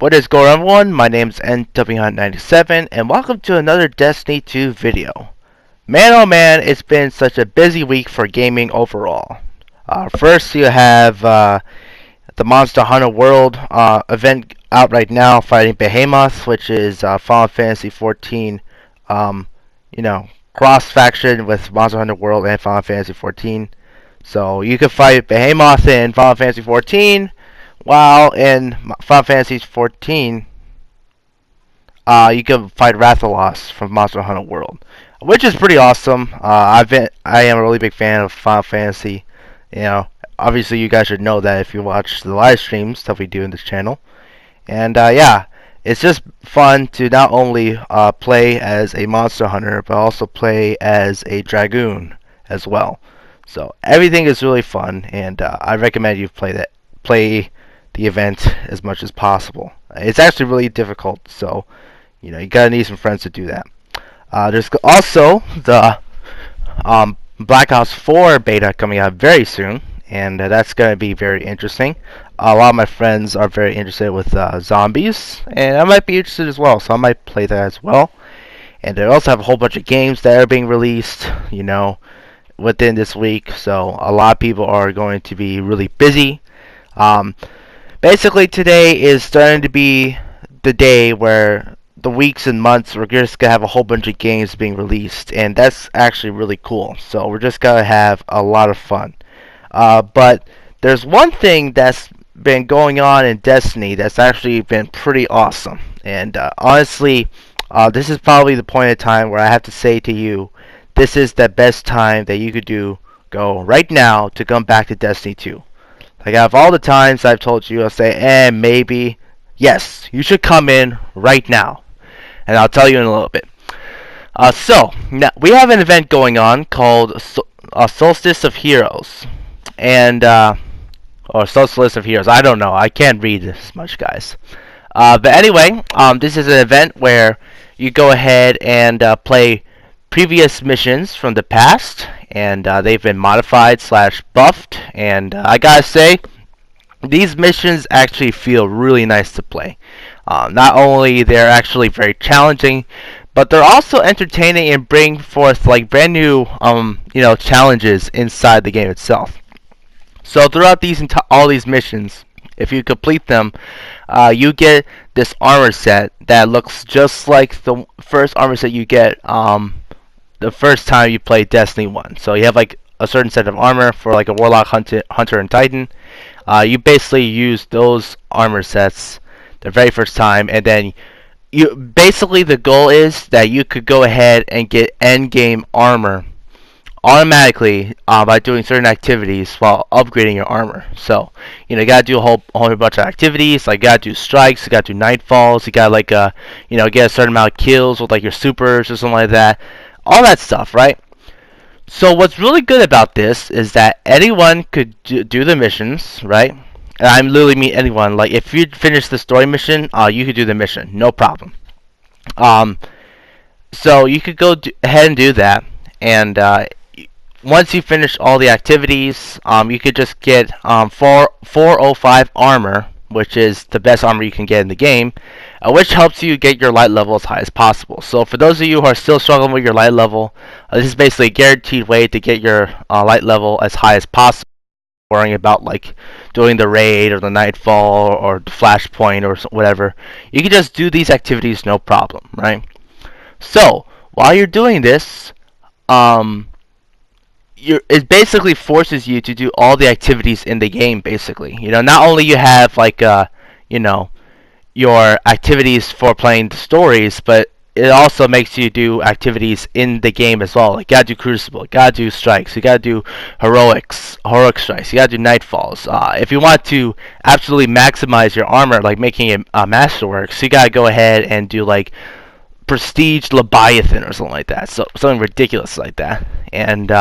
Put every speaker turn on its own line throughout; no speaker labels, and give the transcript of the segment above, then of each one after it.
What is going on, everyone? My name is NW97 and welcome to another Destiny 2 video. Man oh man, it's been such a busy week for gaming overall. First you have the Monster Hunter World event out right now, fighting Behemoth, which is Final Fantasy 14, cross faction with Monster Hunter World and Final Fantasy 14. So you can fight Behemoth in Final Fantasy 14, while in Final Fantasy 14, you can fight Rathalos from Monster Hunter World, which is pretty awesome. I am a really big fan of Final Fantasy. Obviously you guys should know that if you watch the live streams that we do in this channel. And yeah, it's just fun to not only play as a Monster Hunter, but also play as a Dragoon as well. So everything is really fun, and I recommend you play the event as much as possible. It's actually really difficult, so you gotta need some friends to do that. There's also the Black Ops 4 beta coming out very soon, and that's gonna be very interesting. A lot of my friends are very interested with zombies, and I might be interested as well, so I might play that as well. And they also have a whole bunch of games that are being released, within this week, so a lot of people are going to be really busy. Basically, today is starting to be the day where the weeks and months we're just gonna have a whole bunch of games being released, and that's actually really cool. So we're just gonna have a lot of fun. But there's one thing that's been going on in Destiny that's actually been pretty awesome, and honestly, this is probably the point of time where I have to say to you, this is the best time that you could go right now to come back to Destiny 2. Like, out of all the times I've told you, I'll say, maybe. Yes, you should come in right now. And I'll tell you in a little bit. So, now, we have an event going on called Solstice of Heroes. And, or Solstice of Heroes. I don't know. I can't read this much, guys. But anyway, this is an event where you go ahead and play previous missions from the past, and they've been modified / buffed, and I gotta say, these missions actually feel really nice to play. Not only they're actually very challenging, but they're also entertaining and bring forth like brand new challenges inside the game itself. So throughout all these missions, if you complete them, you get this armor set that looks just like the first armor set you get the first time you play Destiny 1. So you have like a certain set of armor for like a Warlock, Hunter, and Titan. You basically use those armor sets the very first time, and then basically the goal is that you could go ahead and get end game armor automatically by doing certain activities while upgrading your armor. So you gotta do a whole bunch of activities. Like, you gotta do strikes, you gotta do nightfalls, you gotta like get a certain amount of kills with like your supers or something like that. All that stuff, right? So what's really good about this is that anyone could do the missions, right? And I literally mean anyone. Like, if you finish the story mission, you could do the mission, no problem. So you could go ahead and do that, and once you finish all the activities, you could just get 405 armor, which is the best armor you can get in the game, which helps you get your light level as high as possible. So for those of you who are still struggling with your light level, this is basically a guaranteed way to get your light level as high as possible, worrying about like doing the raid or the nightfall or the flashpoint or whatever. You can just do these activities no problem, right? So while you're doing this, it basically forces you to do all the activities in the game. Basically, not only you have like your activities for playing the stories, but it also makes you do activities in the game as well. Like, you gotta do Crucible, you gotta do strikes, you gotta do heroic strikes, you gotta do nightfalls. If you want to absolutely maximize your armor, like making it masterworks, you gotta go ahead and do like Prestige Leviathan or something like that. So something ridiculous like that, and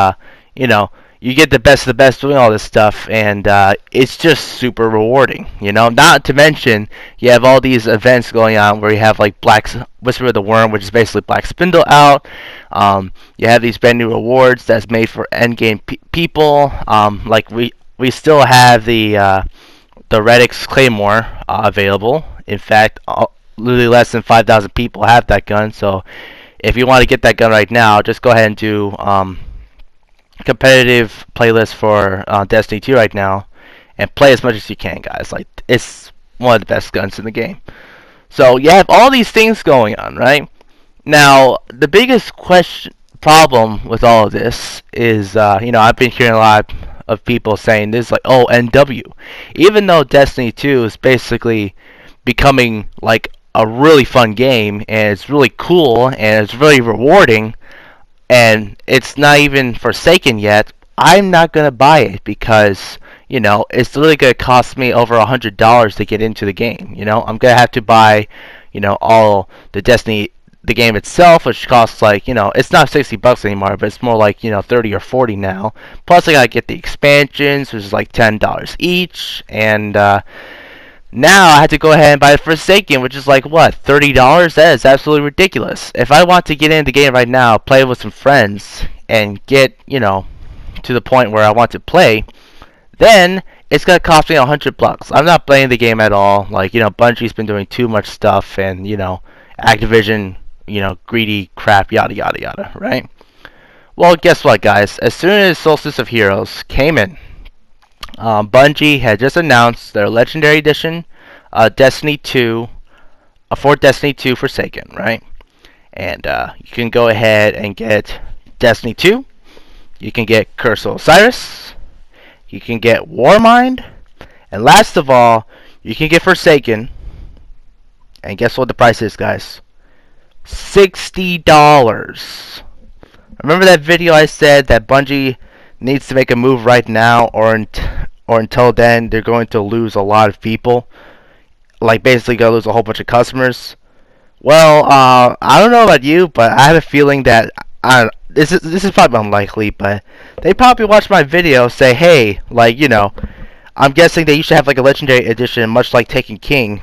you get the best of the best doing all this stuff, and it's just super rewarding. Not to mention, you have all these events going on where you have like Whisper of the Worm, which is basically Black Spindle out. You have these brand new rewards that's made for endgame people. Like we still have the Redix Claymore available, In fact, literally less than 5,000 people have that gun. So if you want to get that gun right now, just go ahead and do competitive playlist for Destiny 2 right now, and play as much as you can, guys. Like, it's one of the best guns in the game. So you have all these things going on, right? Now, the biggest problem with all of this is, I've been hearing a lot of people saying this, like, oh, NW. Even though Destiny 2 is basically becoming like a really fun game, and it's really cool, and it's really rewarding, and it's not even Forsaken yet, I'm not gonna buy it because it's literally gonna cost me over $100 to get into the game. I'm gonna have to buy, all the Destiny, the game itself, which costs like, it's not $60 anymore, but it's more like 30 or 40 now. Plus, I gotta get the expansions, which is like $10 each, and now I had to go ahead and buy the Forsaken, which is like what, $30? That is absolutely ridiculous. If I want to get into the game right now, play with some friends, and get to the point where I want to play, then it's gonna cost me $100. I'm not playing the game at all. Like, Bungie's been doing too much stuff, and Activision, greedy crap, yada yada yada, right? Well, guess what, guys? As soon as Solstice of Heroes came in, Bungie had just announced their Legendary Edition, Destiny 2, for Destiny 2 Forsaken, right? And you can go ahead and get Destiny 2. You can get Curse of Osiris. You can get Warmind. And last of all, you can get Forsaken. And guess what the price is, guys? $60. Remember that video I said that Bungie needs to make a move right now, or until then they're going to lose a lot of people, like basically gonna lose a whole bunch of customers? Well, I don't know about you, but I have a feeling that this is probably unlikely, but they probably watched my video, say, hey, like, I'm guessing that you should have like a legendary edition, much like Taken King,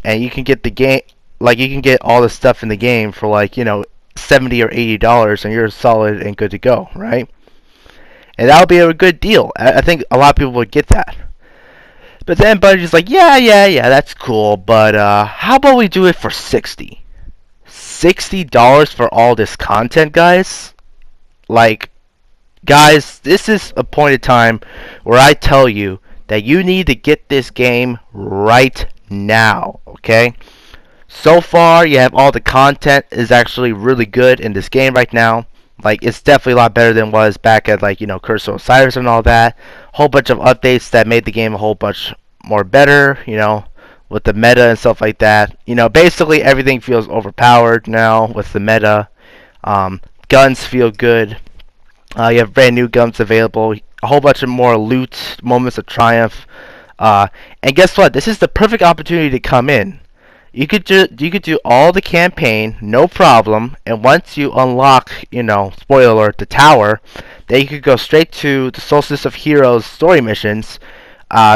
and you can get the game, like you can get all the stuff in the game for like $70 or $80, and you're solid and good to go, right? And that would be a good deal. I think a lot of people would get that. But then Bungie's like, yeah, that's cool, but how about we do it for $60? $60 for all this content, guys? Like, guys, this is a point in time where I tell you that you need to get this game right now, okay? So far, you have all the content is actually really good in this game right now. Like, it's definitely a lot better than it was back at, like, Curse of Osiris and all that. Whole bunch of updates that made the game a whole bunch more better, with the meta and stuff like that. Basically everything feels overpowered now with the meta. Guns feel good. You have brand new guns available. A whole bunch of more loot, moments of triumph. And guess what? This is the perfect opportunity to come in. You could do all the campaign, no problem, and once you unlock, spoiler alert, the tower, then you could go straight to the Solstice of Heroes story missions,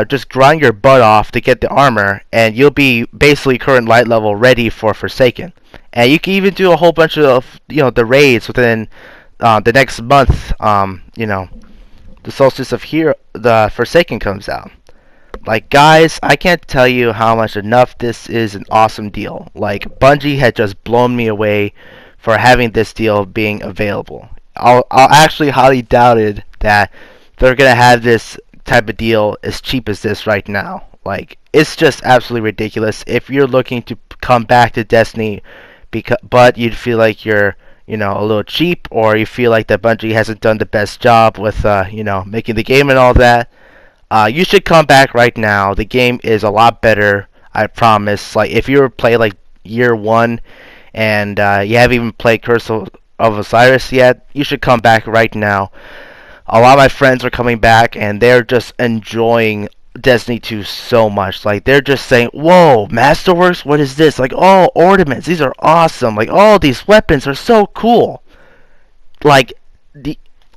just grind your butt off to get the armor, and you'll be basically current light level ready for Forsaken. And you can even do a whole bunch of, the raids within the next month, the Solstice of the Forsaken comes out. Like, guys, I can't tell you how much enough this is an awesome deal. Like, Bungie had just blown me away for having this deal being available. I'll actually highly doubted that they're gonna have this type of deal as cheap as this right now. Like, it's just absolutely ridiculous. If you're looking to come back to Destiny, but you'd feel like you're a little cheap, or you feel like that Bungie hasn't done the best job with making the game and all that, you should come back right now. The game is a lot better, I promise. Like, if you play like year one and you haven't even played Curse of Osiris yet, you should come back right now. A lot of my friends are coming back, and they're just enjoying Destiny 2 so much. Like, they're just saying, whoa, Masterworks, what is this? Like, oh, ornaments, these are awesome. Like, oh, these weapons are so cool. Like,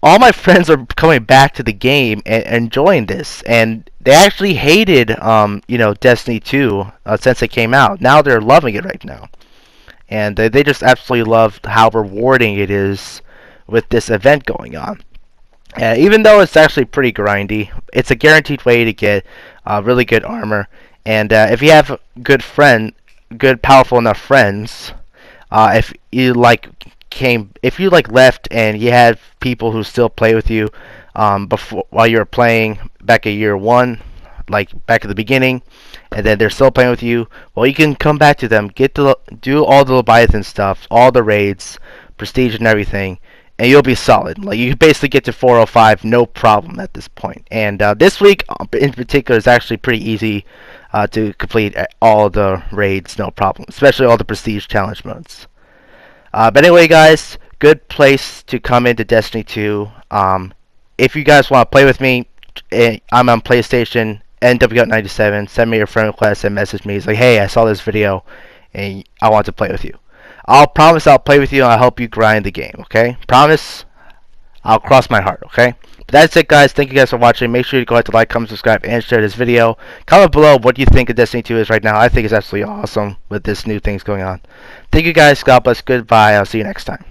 all my friends are coming back to the game and enjoying this, and they actually hated Destiny 2 since it came out. Now they're loving it right now, and they just absolutely love how rewarding it is with this event going on. And even though it's actually pretty grindy, it's a guaranteed way to get really good armor, And if you have good powerful enough friends, if you if you left and you had people who still play with you before while you were playing back at year one, like back at the beginning, and then they're still playing with you, well, you can come back to them, do all the Leviathan stuff, all the raids, prestige and everything, and you'll be solid. Like, you can basically get to 405 no problem at this point. And this week in particular is actually pretty easy to complete all the raids no problem, especially all the prestige challenge modes. But anyway, guys, good place to come into Destiny 2. If you guys want to play with me, I'm on PlayStation, NW97. Send me your friend request and message me. It's like, hey, I saw this video and I want to play with you. I'll promise I'll play with you and I'll help you grind the game, okay? Promise. I'll cross my heart, okay? But that's it, guys. Thank you guys for watching. Make sure you go ahead to like, comment, subscribe, and share this video. Comment below what you think of Destiny 2 is right now. I think it's absolutely awesome with this new things going on. Thank you guys. God bless. Goodbye. I'll see you next time.